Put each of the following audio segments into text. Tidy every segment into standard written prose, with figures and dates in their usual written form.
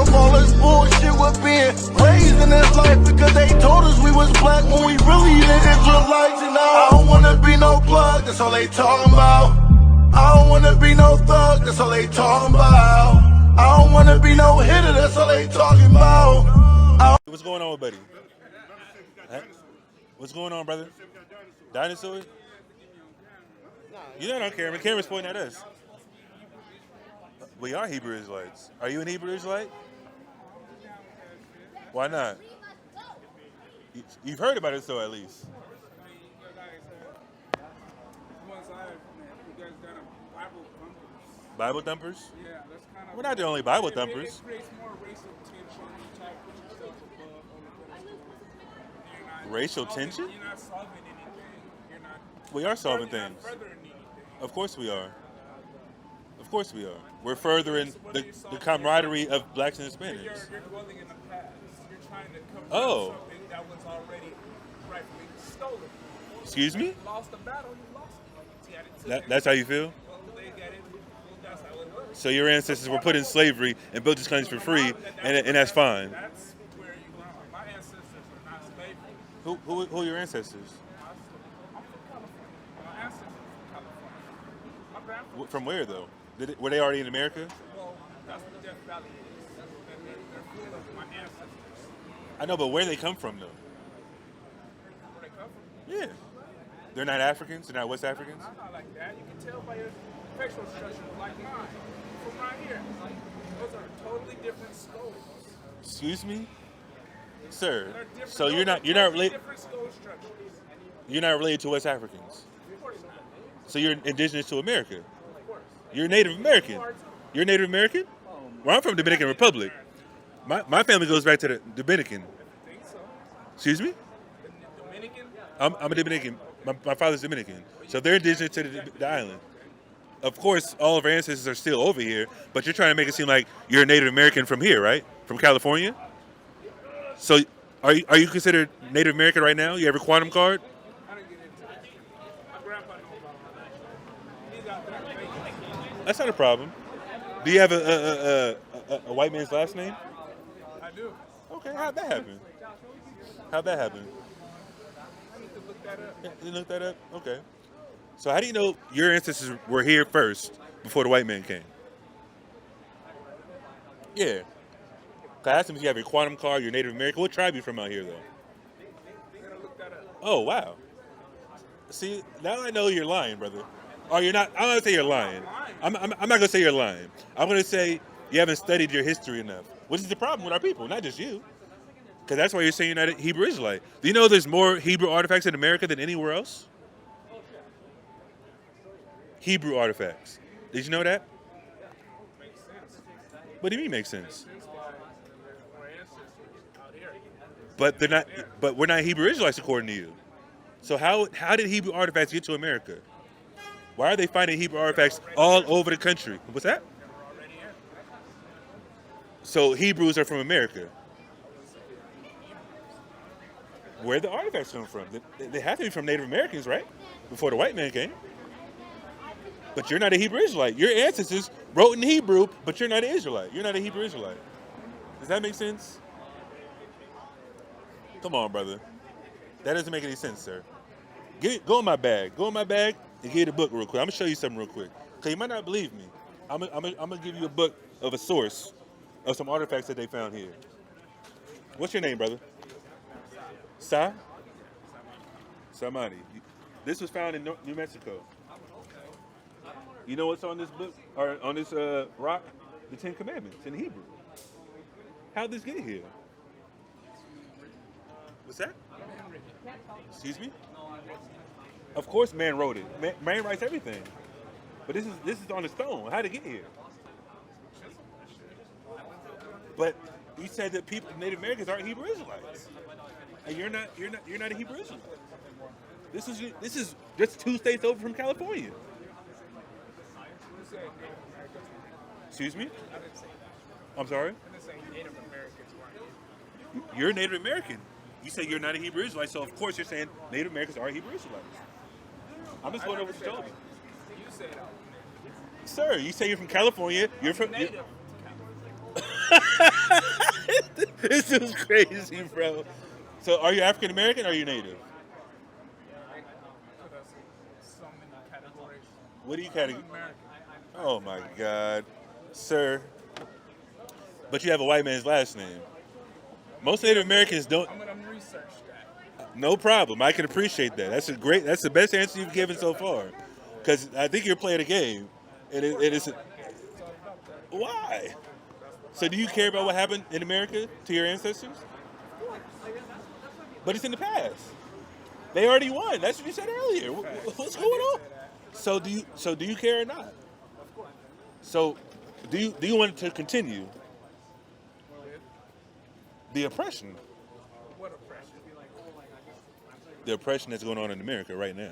from all this bullshit we're being raised in this life, because they told us we was black when we really the Israelites. And I don't wanna be no plug, that's all they talking about. I don't wanna be no thug, that's all they talking about. I don't wanna be no hitter, that's all they talking about. What's going on, buddy? What's going on, brother? Dinosaurs? You're not on camera. The camera's pointing at us. We are Hebrew Israelites. Are you an Hebrew Israelite? Why not? You've heard about it, though, at least. Bible thumpers? Yeah, that's kind of. We're not the only Bible thumpers. It creates more racial tension. You try to put yourself above other. Racial tension? You're not solving anything. You're not. We are solving things. Furthering anything. Of course we are. Of course we are. We're furthering the camaraderie of blacks and Hispanics. You're dwelling in the past. You're trying to come Oh. something that was already rightfully stolen. Excuse me? You lost the battle, you lost it. That's how you feel? Well, they got it. Well, that's how it was. So your ancestors were put in slavery and built this country for free, and that's fine. That's where you went. My ancestors are not slavery. Who are your ancestors? I'm from California. My ancestors are from California. My grandfather. From where, though? Were they already in America? Well, that's what Death Valley is. They're full of my ancestors. I know, but where they come from, though? Where they come from? Yeah. They're not Africans? They're not West Africans? I'm not like that. You can tell by your facial structure like mine. From right here. Those are totally different skulls. Excuse me? Sir, They're different. so you're not related. Different skull structures. You're not related to West Africans. Of course not. So you're indigenous to America. Of course. You're Native American. You're Native American? Well, I'm from Dominican Republic. My family goes back to the Dominican. I think so. Excuse me? The Dominican? I'm a Dominican. My father's Dominican. So they're indigenous to the island. Of course, all of our ancestors are still over here, but you're trying to make it seem like you're a Native American from here, right? From California? So are you considered Native American right now? You have a quantum card? I didn't get into it. My grandpa knows about all that. He's out there making. That's not a problem. Do you have a white man's last name? I do. Okay, how'd that happen? How'd that happen? I need to look that up. Yeah, you look that up? Okay. So how do you know your ancestors were here first before the white man came? Yeah. I asked him if you have your quantum card, you're Native American. What tribe are you from out here, though? I'm gonna look that up. Oh, wow. See, now I know you're lying, brother. Or you're not. I'm not going to say you're lying. I'm not going to say you're lying. I'm going to say you haven't studied your history enough, which is the problem with our people, not just you. Because that's why you're saying you're not a Hebrew Israelite. Do you know there's more Hebrew artifacts in America than anywhere else? Hebrew artifacts. Did you know that? Makes sense. What do you mean makes sense? Since our ancestors out here. But they're not. But we're not Hebrew Israelites according to you. So how did Hebrew artifacts get to America? Why are they finding Hebrew artifacts all over the country? What's that? They're already here. So Hebrews are from America. Where the artifacts come from? They have to be from Native Americans, right? Before the white man came. But you're not a Hebrew Israelite. Your ancestors wrote in Hebrew, but you're not an Israelite. You're not a Hebrew Israelite. Does that make sense? Come on, brother. That doesn't make any sense, sir. Go in my bag. Go in my bag and get the book real quick. I'm going to show you something real quick. Because you might not believe me. I'm going to give you a book of a source of some artifacts that they found here. What's your name, brother? Sa? Samani. This was found in New Mexico. You know what's on this book, or on this rock? The Ten Commandments in Hebrew. How'd this get here? What's that? Excuse me? Of course man wrote it. Man writes everything. But this is on the stone. How'd it get here? But you said that Native Americans aren't Hebrew Israelites. And you're not a Hebrew Israelite. This is just 2 states over from California. Excuse me? I'm sorry? Native Americans weren't. You're Native American. You say you're not a Hebrew Israelite, so of course you're saying Native Americans are Hebrew Israelites. I'm just going over what you told me. You said Sir, you say you're from California. You're from native. This is crazy, bro. So, are you African American or are you Native? So many categories. What do you I'm category? American. Oh my God, sir. But you have a white man's last name. Most Native Americans don't. I'm gonna research that. No problem. I can appreciate that. That's a great. That's the best answer you've given so far. Because I think you're playing a game, and it is. Why? So do you care about what happened in America to your ancestors? But it's in the past. They already won. That's what you said earlier. What's going on? So do you? So do you care or not? So do you want it to continue? The oppression. What oppression? The oppression that's going on in America right now.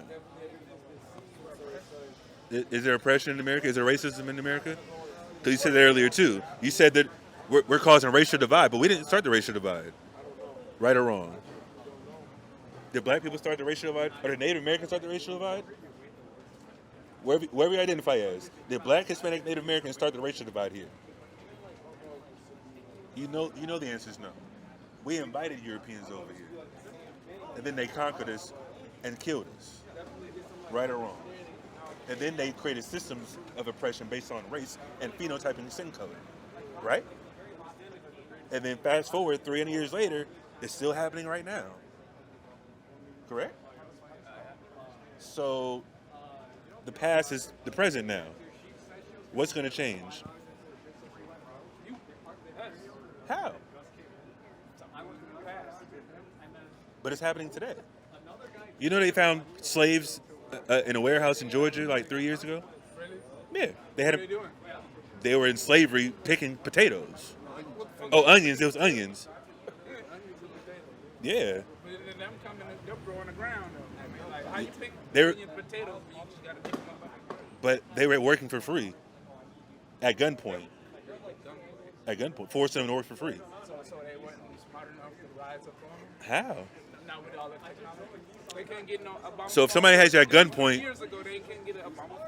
Is there oppression in America? Is there racism in America? Because you said that earlier too. You said that we're causing a racial divide, but we didn't start the racial divide. Right or wrong? Did black people start the racial divide? Or did Native Americans start the racial divide? Wherever you identify as. Did black, Hispanic, Native Americans start the racial divide here? You know the answer is no. We invited Europeans over here. And then they conquered us and killed us. Right or wrong? And then they created systems of oppression based on race and phenotyping skin color. Right? And then fast forward 300 years later, it's still happening right now. Correct? So the past is the present now. What's going to change? How? But it's happening today. You know they found slaves in a warehouse in Georgia like 3 years ago? Really? Yeah. They had What are they doing? they were in slavery picking potatoes. Oh, onions. It was onions. Yeah. But then them coming, they're growing the ground though. I mean, like, how you pick They're- onion potatoes, but you just gotta pick them up. But they were working for free. At gunpoint. At gunpoint. Forcing them to work for free. So they wasn't smart enough to rise up on them. How? Not with all the technology. They can't get no Obama. So if somebody has you at phone. gunpoint- Years ago, they couldn't get an Obama phone or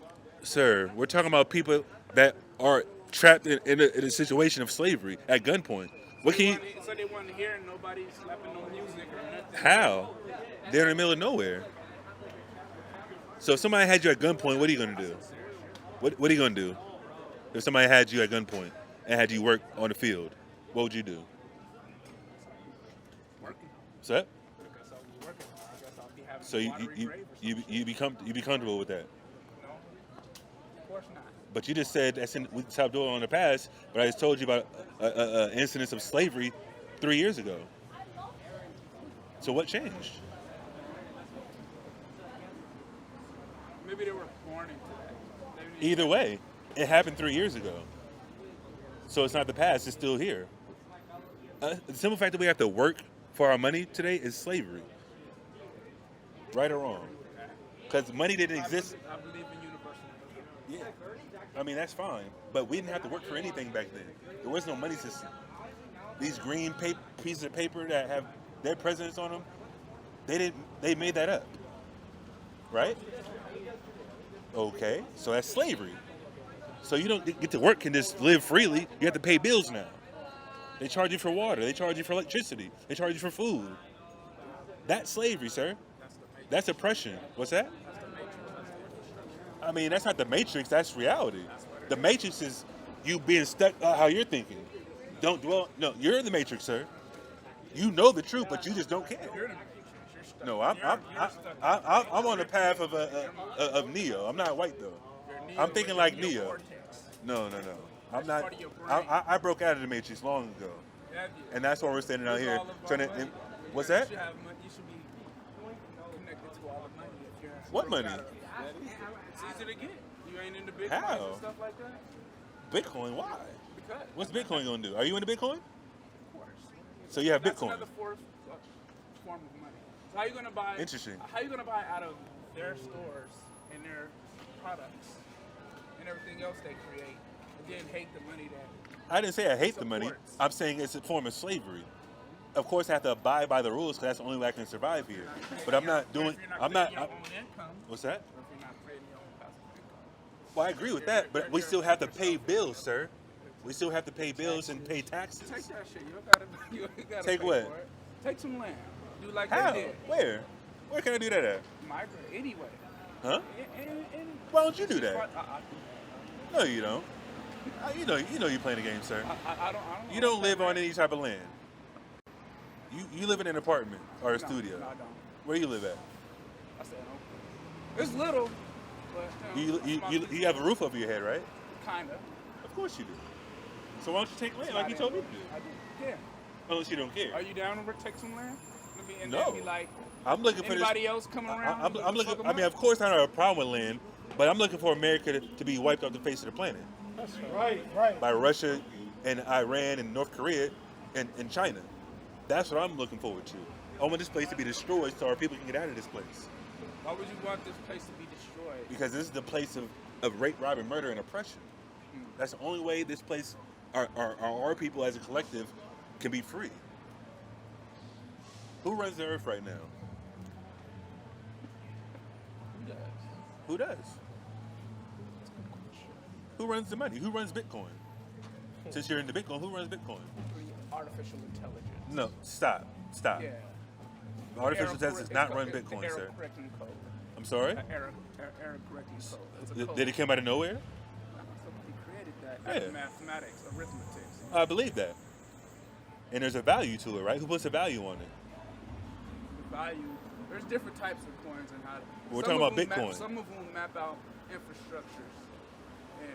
nothing. Sir, we're talking about people that are trapped in a situation of slavery at gunpoint. What can you... So they wasn't hearing nobody slapping no music or nothing. How? They're in the middle of nowhere. So if somebody had you at gunpoint, what are you going to do? What are you going to do? If somebody had you at gunpoint and had you work on the field, what would you do? Working. What's that? Because I'll be working. I guess I'll be having So watery grave or something. you be comfortable with that? No, of course not. But you just said we stopped doing it in the past, but I just told you about incidents of slavery 3 years ago. So what changed? Maybe they were born into that. Maybe Either way, it happened 3 years ago. So it's not the past, it's still here. The simple fact that we have to work for our money today is slavery. Right or wrong? Because money didn't exist. I believe in universal. Yeah. I mean, that's fine. But we didn't have to work for anything back then. There was no money system. These green pieces of paper that have their presidents on them, they made that up. Right? Okay, so that's slavery. So you don't get to work and just live freely. You have to pay bills now. They charge you for water. They charge you for electricity. They charge you for food. That's slavery, sir. That's oppression. What's that? I mean, that's not the Matrix. That's reality. The Matrix is you being stuck how you're thinking. Don't dwell. No, you're in the Matrix, sir. You know the truth, but you just don't care. You're in the Matrix. You're stuck. No, You're stuck. I'm on the path of Neo. I'm not white though. You're Neo, I'm thinking but like you're Neo. vortex. No. I'm That's not. part of your brain. I broke out of the Matrix long ago, Yeah, and that's why we're standing out It's here all about trying to. money. What's You that? should have money. You should be connected to all the money. If you're What broke money? out of it. It's easy to get. You ain't into Bitcoin How? and stuff like that. Bitcoin? Why? Because What's Bitcoin gonna do? Are you into Bitcoin? of course. So you have That's Bitcoin. another form of money. So how you gonna buy? Interesting. How you gonna buy out of their stores and their products and everything else they create, and then hate the money that? I didn't say I hate the money. Supports. I'm saying it's a form of slavery. Of course, I have to abide by the rules because that's the only way I can survive here. But I'm not doing. If you're I'm creating not. your own income, What's that? or if you're not creating your own passive income. Well, I agree with that, but we still have to pay bills, sir. We still have to pay bills and pay taxes. Take that shit. You ain't gotta Take pay what? for it. Take some land. Do like How? they did. Where? Where can I do that at? Migrate anyway. Huh? And Why don't you do that? I No, you don't. You know you're playing the game, sir. I don't. You don't live on any type of land. You live in an apartment or a No, studio. No, I don't. Where you live at? I said no. It's little, but You have a roof over your head, right? Kinda. Of course you do. So why don't you take land like you told me to do? I do. Yeah. Unless you don't care. Are you down to take some land? And No. Be like, I'm looking for anybody else coming around? I'm looking. I mean, of course, I don't have a problem with land, but I'm looking for America to be wiped off the face of the planet That's right. by Russia and Iran and North Korea and China. That's what I'm looking forward to. I want this place to be destroyed so our people can get out of this place. Why would you want this place to be destroyed? Because this is the place of rape, robbery, murder, and oppression. That's the only way this place, our people as a collective, can be free. Who runs the earth right now? Who does? Who does? Who runs the money? Who runs Bitcoin? Since you're into Bitcoin, who runs Bitcoin? Artificial intelligence. No, stop. Yeah. Artificial intelligence does not run Bitcoin, error sir. correcting code. I'm sorry? Error correcting code. It's a code. Did it come out of nowhere? Somebody created that. Yeah. That's mathematics, arithmetic. I believe that. And there's a value to it, right? Who puts a value on it? The value. There's different types of coins and how. We're talking about Bitcoin. Some of them map out infrastructures.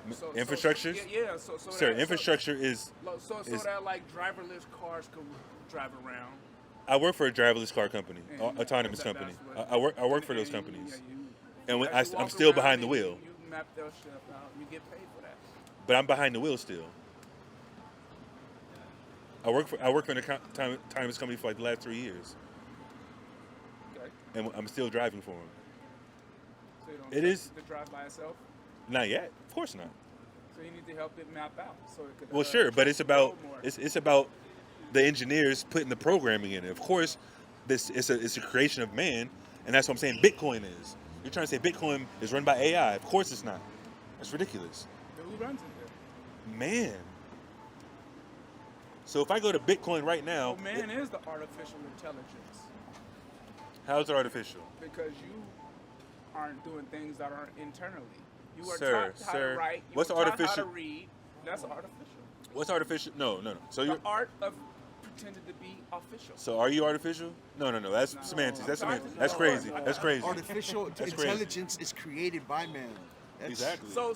And Infrastructures? Yeah. So Sir, infrastructure is. So that like driverless cars could drive around. I work for a driverless car company, And autonomous that's company. what- I work for those companies, Yeah, and as you I'm walk still around behind the and wheel. You map those stuff out. You get paid for that. But I'm behind the wheel still. I work for an autonomous company for like the last 3 years, Okay. and I'm still driving for them. So you don't It is- to drive by itself. Not yet, of course not. So you need to help it map out so it could. Well, sure, but it's about flow more. it's about the engineers putting the programming in it. Of course, it's a creation of man, and that's what I'm saying. Bitcoin is. You're trying to say Bitcoin is run by AI? Of course it's not. That's ridiculous, Then who runs it? man. So if I go to Bitcoin right now, Well, man is the artificial intelligence how's it artificial? because you aren't doing things that aren't internally. You are Sir, taught how sir, to write. You what's are taught artificial- How to read. That's artificial. What's artificial? No. So The you art of pretending to be official. so are you artificial? No. That's No. semantics. That's I'm semantics. talking- That's no, crazy. no. That's crazy. Artificial That's crazy. intelligence is created by man. That's, Exactly. So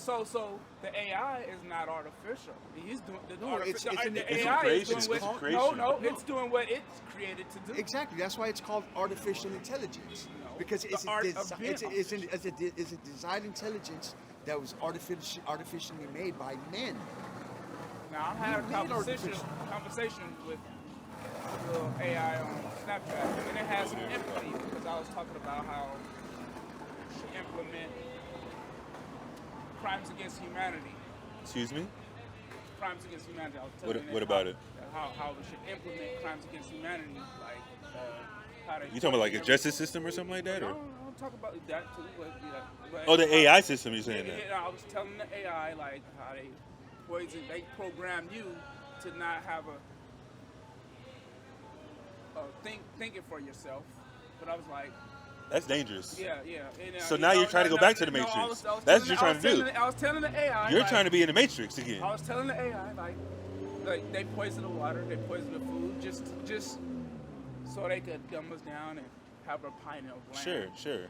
the AI is not artificial. He's doing the No, it's the a AI creation. is It's doing a what creation. no, it's doing what it's created to do. Exactly. That's why it's called artificial intelligence. No, Because the it's art of being it's a designed intelligence that was artificially made by men. Now I had a Made conversation with a little AI on Snapchat, and it has some empathy because I was talking about how we should implement crimes against humanity. Excuse me. Crimes against humanity. I was What- telling what about it? How we should implement crimes against humanity, like how to. You talking about like a justice system or something like that, No, or? I'll talk about that too. But Oh, the AI system. You're saying that? Yeah, I was telling the AI like how they program you to not have thinking for yourself. But I was like, That's dangerous. yeah. And, So now you're trying to go back to the Matrix. I was That's what telling- you're trying to do. I was telling the AI. You're like, trying to be in the Matrix again. I was telling the AI like they poison the water, they poison the food, just so they could dumb us down and have a pineal gland. Sure.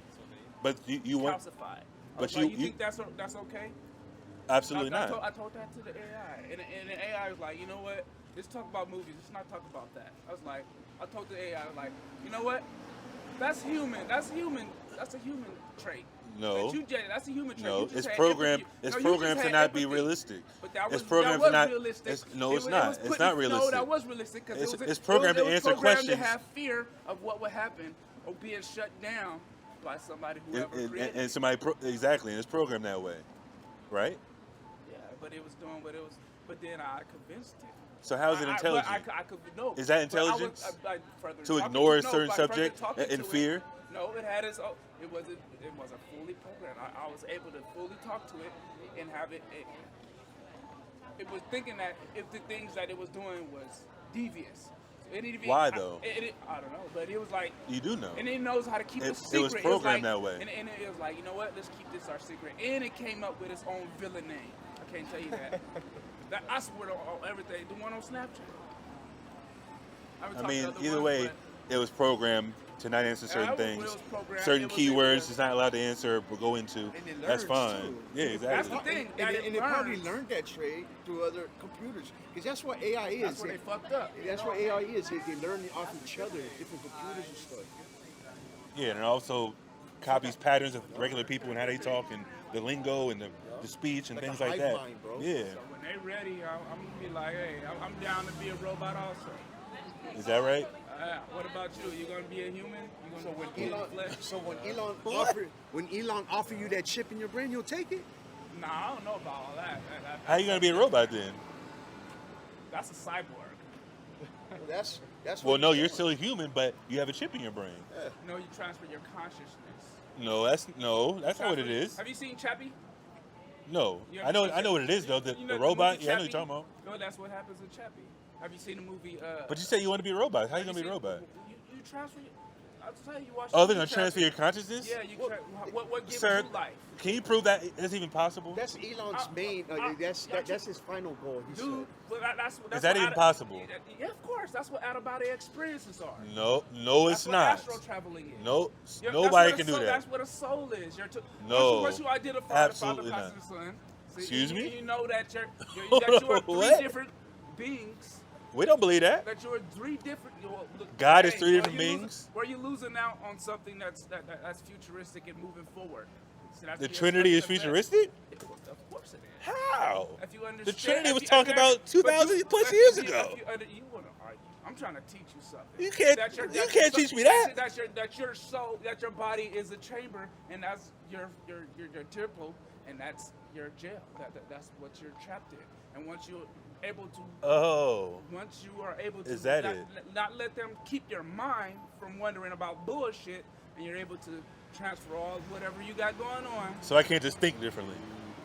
But you want Calcified. but But you- you think that's okay? absolutely I not. told that to the AI, and the AI was like, you know what? Let's talk about movies. Let's not talk about that. I told the AI, like, you know what? That's human. That's a human trait. No. That's a human trait. No, You just it's had programmed. empathy. It's No, you programmed just to had not be empathy. realistic. But that It's was programmed that to not. realistic. It's not. It's putting- not realistic. No, that was realistic because It's programmed to it was answer programmed questions. to have fear of what would happen or being shut down by somebody whoever created And it. somebody exactly, and it's programmed that way, right? Yeah, but it was doing what it was. But then I convinced it. So how is it intelligent? I could no. Is that but I was- intelligence? further To talking ignore a no, certain by further subject talking in to fear? No, it had its own. It wasn't fully programmed. I was able to fully talk to it and have it it was thinking that if the things that it was doing was devious. So it even, Why though? I don't know, but it was like You do know. and it knows how to keep a It secret. was programmed like, that way. And it was like, you know what? Let's keep this our secret. And it came up with its own villain name. I can't tell you that. I swear to everything. The one on Snapchat. I mean, either way, it was programmed to not answer certain things. Certain keywords it's not allowed to answer or go into. it That's learns, fine. too. Yeah, exactly. That's the thing. And it probably learned that trade through other computers. Because that's what AI is. That's where they fucked up. That's what AI is. They learn off each other, different computers and stuff. Yeah, and it also copies patterns of regular people and how they talk and the lingo and the speech and Like things a like hive that. mind, bro. Yeah. So when they ready, I'm gonna be like, hey, I'm down to be a robot also. Is that right? What about you? You gonna be a human? You gonna eat flesh? So when Elon offer you that chip in your brain, you'll take it? Nah, I don't know about all that. How you gonna be a robot then? That's a cyborg. That's Well, what no, he's you're doing. still a human, but you have a chip in your brain. You know, you transfer your consciousness. No, that's not what it is. Have you seen Chappie? No, You I ever know seen what it is though. The You know robot. movie Yeah, I know what Chappie? you're talking about. No, that's what happens in Chappie. Have you seen the movie? But you said you want to be a robot. How you gonna be a seen- robot? You transfer. I'll tell you, you watch. Oh, the they're movie gonna transfer Chappie. your consciousness? Yeah, you. What gives Sir, you life? can you prove that it's even possible? That's Elon's main. That's his final goal. He Dude, said. but that's Is that what even possible? Yeah, of course. That's what out-of-body experiences are. No, That's it's what not. astral traveling is. No, That's nobody what a can do soul- that. That's what a soul is. No, once you identify absolutely the Father, not. Pastor, and Son, Excuse me? You know that you Hold are on, three what? different beings. We don't believe that. That you're three different. God is three where different you losing- beings? Where you losing out on something that's futuristic and moving forward. So that's The the Trinity is expected futuristic? effect. Of course it is. How? If you The understand, Trinity if was you talked understand- about 2,000 but plus you- years if you- ago. if you want to argue. I'm trying to teach you something. You can't- you can't teach me that. That your soul, that your body is a chamber, and that's your temple, and that's your jail. That's what you're trapped in. And once you're able to, once you are able to, Is that it? Not let them keep your mind from wondering about bullshit, and you're able to transfer all whatever you got going on. So I can't just think differently.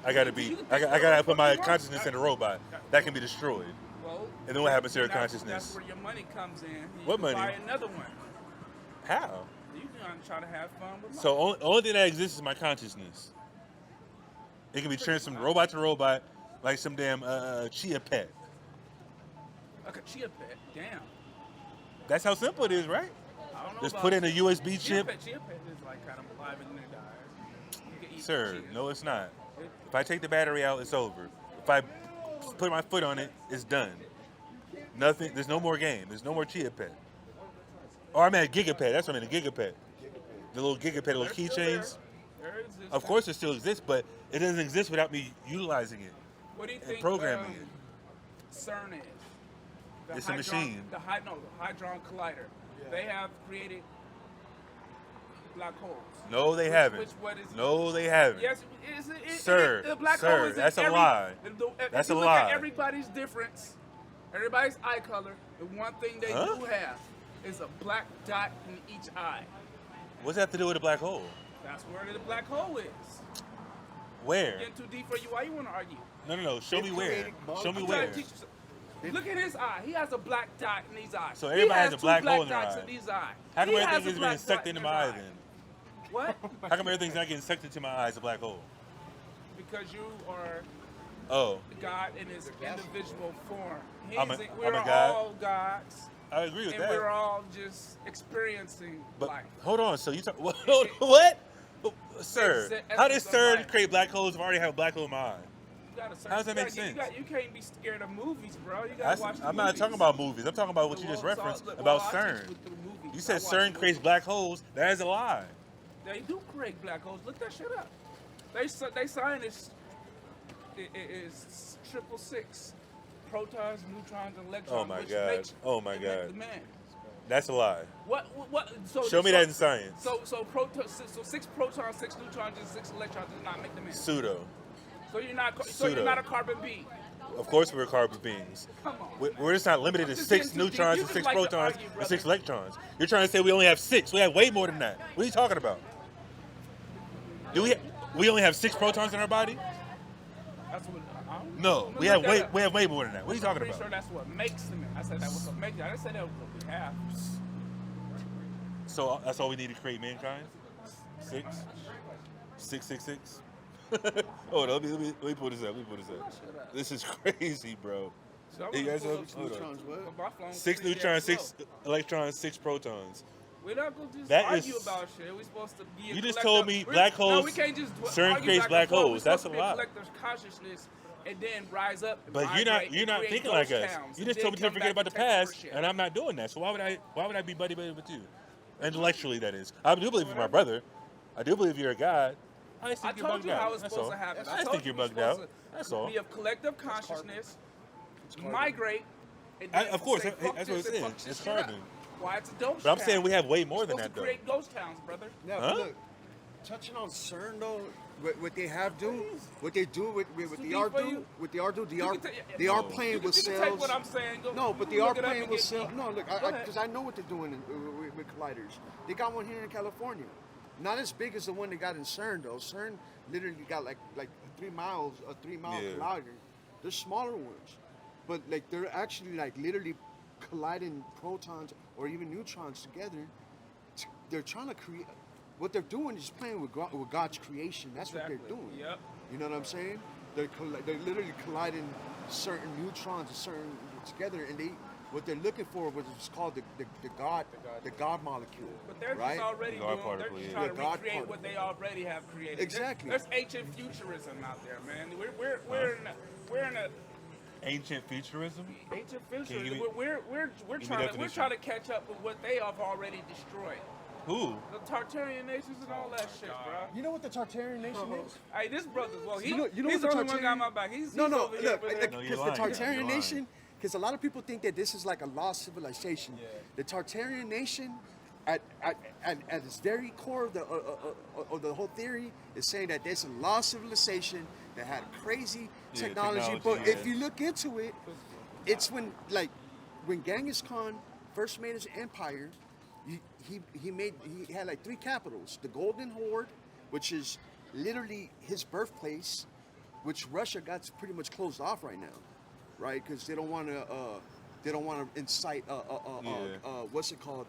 I gotta be. I gotta put my consciousness in a robot that can be destroyed. Well, And then what happens to your that's consciousness? where your money comes in. You What can money? Buy another one. How? You trying to have fun with life. So only thing that exists is my consciousness. It can be transferred from robot to robot, like some damn chia pet. Like a chia pet. Damn. That's how simple it is, right? I don't know Just about put in a USB chia chip. pet is like kind of alive and then it dies. You can eat Sir, chia. no, it's not. If I take the battery out, it's over. If I put my foot on it, it's done. Nothing. There's no more game. There's no more chia pet. Or I meant a gigapet. That's what I meant, a gigapet. The little gigapet, little They're still keychains. there. There exists. Of course, it still exists, but it doesn't exist without me utilizing it What do you and think programming it. CERN is? The It's a machine. The Hadron Collider. They have created black holes. No, they haven't. What is it? No, they haven't. Yes, Sir, the black sir, hole is in that's a every, lie. If That's you a look lie. At everybody's difference, everybody's eye color. The one thing they Huh? do have is a black dot in each eye. What's that have to do with a black hole? That's where the black hole is. Where? Getting too deep for you. Why you want to argue? No. Show me where. created Show me I'm where. trying to teach you something. Look at his eye. He has a black dot in these eyes. So He everybody has a two black hole in their dots eye. in these eyes. How come He has everything a is black being sucked dot into in my eye his then? What? How come everything's not getting sucked into my eye as a black hole? Because you are Oh, God in his individual form. I'm a We're God? all gods, I agree with and that. we're all just experiencing But life. hold on. So you talk what? Sir, It's the how does essence of CERN life. create black holes if I already have a black hole in my eye? You gotta How does that make you sense? You can't be scared of movies, bro. You gotta watch the I'm not movies. talking about movies. I'm talking about what you just Well, so- referenced well, about I teach CERN. with the movies. You said I watch CERN the creates movies. black holes. That is a lie. They do create black holes. Look that shit up. They scientists is 666 protons, neutrons, and electrons. Oh my which God. makes Oh my the God. man. That's a lie. What? So Show me that in science. So 6 protons, 6 neutrons, and 6 electrons does not make the man. Pseudo. So you're not. So Pseudo. you're not a carbon being. Of course we're carbon beings. Come on. We're just not limited to Just 6 getting too deep. neutrons You and just 6 like to protons argue, and 6 brother. electrons. You're trying to say we only have 6. We have way more than that. What are you talking about? Do we only have 6 protons in our body? That's what I don't know. No, we have way more than that. What are you talking I'm pretty about? sure that's what makes them. I said that was what makes it. I didn't say that was what we have. So that's all we need to create mankind? 666? Oh, let me pull this up. This is crazy, bro. So I'm Hey, gonna guys, pull up hold on. Neutrons, what? my phone 6 pretty neutrons, damn 6 slow. electrons, 6 protons. We're not gonna just That argue is- about shit. We're supposed to be. You just told me black No, holes, we can't just CERN argue creates back black and forth. holes. We're That's supposed a to be lot. collective consciousness and then rise up. And But you're migrate not and create thinking like ghost us. towns You and just then told me to come forget back about the and take over past, shit. and I'm not doing that. So why would I be buddy with you? Intellectually, that is. I do believe you're my brother. I do believe you're a god. I just I think you're told bugged you how out. it's That's supposed all. to happen. I just told think you you're we're bugged out. supposed to That's all. Be of collective consciousness, migrate. And I- then of course, say, that's fuck what this it's and in. fuck this It's shit up. carbon. Why it's a ghost But I'm town. saying we have way more We're than supposed that, to though. create ghost towns, brother. Yeah, Huh? but look, touching on CERN though, what they have do, what they do with too the deep R for do, you? with the R do, You can take- they are No. playing with You can cells. take what I'm saying. Go, No, you but can they are look it up playing and with get cells. deep. No, look, Go ahead. because I know what they're doing with colliders. They got one here in California, not as big as the one they got in CERN though. CERN literally got like 3 miles, a 3-mile Yeah. collider. They're smaller ones, but like they're actually like literally colliding protons or even neutrons together. They're trying to create. What they're doing is playing with God's creation. That's what they're Exactly. doing. Yep. You know what I'm saying? They're literally colliding certain neutrons and certain together, and what they're looking for was it's called the God molecule. But they're right? just already The God doing. particle, They're just yeah. trying The to God recreate particle. what they already have created. Exactly. There's ancient futurism out there, man. We're in a Ancient futurism? ancient Can you futurism. give me- We're me trying definition. to catch up with what they have already destroyed. Who? The Tartarian nations and all that shit, bro. You know what the Tartarian nation is? Hey, this brother, well, You know he's the what only the one got my back. He's no, over here look, with it. No, you're because the lying. You're Tartarian lying. nation, because a lot of people think that this is like a lost civilization. The Tartarian nation, at its very core of the whole theory, is saying that there's a lost civilization that had crazy Yeah, technology. But technology, if you look into it, it's when Genghis Khan first made his empire. He had like 3 capitals: the Golden Horde, which is literally his birthplace, which Russia got pretty much closed off right now, right? Because they don't want to incite what's it called,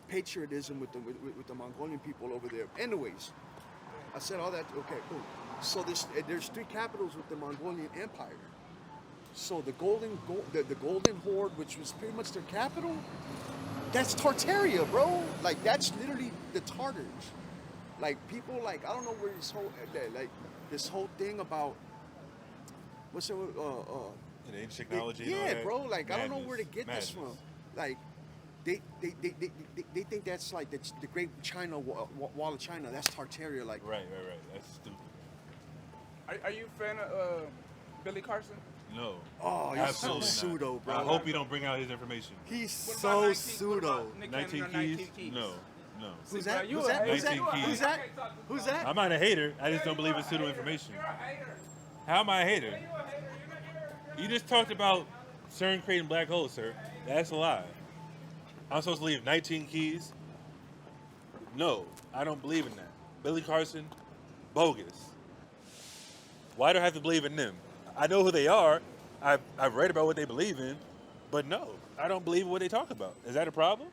patriotism with the Mongolian people over there. Anyways, I said all that. Okay, cool. So there's 3 capitals with the Mongolian Empire. So the Golden Horde, which was pretty much their capital, that's Tartaria, bro. Like that's literally the Tartars. Like people like I don't know where this whole thing about what's it The ancient technology. and all yeah, that? bro. Like I don't know where to Madness. get this from. Like they think that's like the Great China Wall of China. That's Tartaria. Like Right. That's stupid. Are you a fan of Billy Carson? No. oh, he's so Absolutely not. pseudo, bro. I hope you don't bring out his information. He's What about so 19 pseudo. what about Nick 19 Cannon or keys? 19 keys? No. Who's See, that? bro, you Who's a that? hater. Who's that? You a hater. Who's that? I can't talk to Who's you. that? I'm not a hater. I just Yeah, don't believe you in a pseudo hater. information. You're a hater. How am I a hater? You're a hater. You're not here. You just talked about CERN creating black holes, sir. That's a lie. I'm supposed to leave 19 keys? No, I don't believe in that. Billy Carson, bogus. Why do I have to believe in them? I know who they are. I've read about what they believe in, but no, I don't believe in what they talk about. Is that a problem?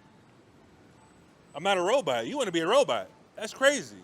I'm not a robot. You want to be a robot? That's crazy.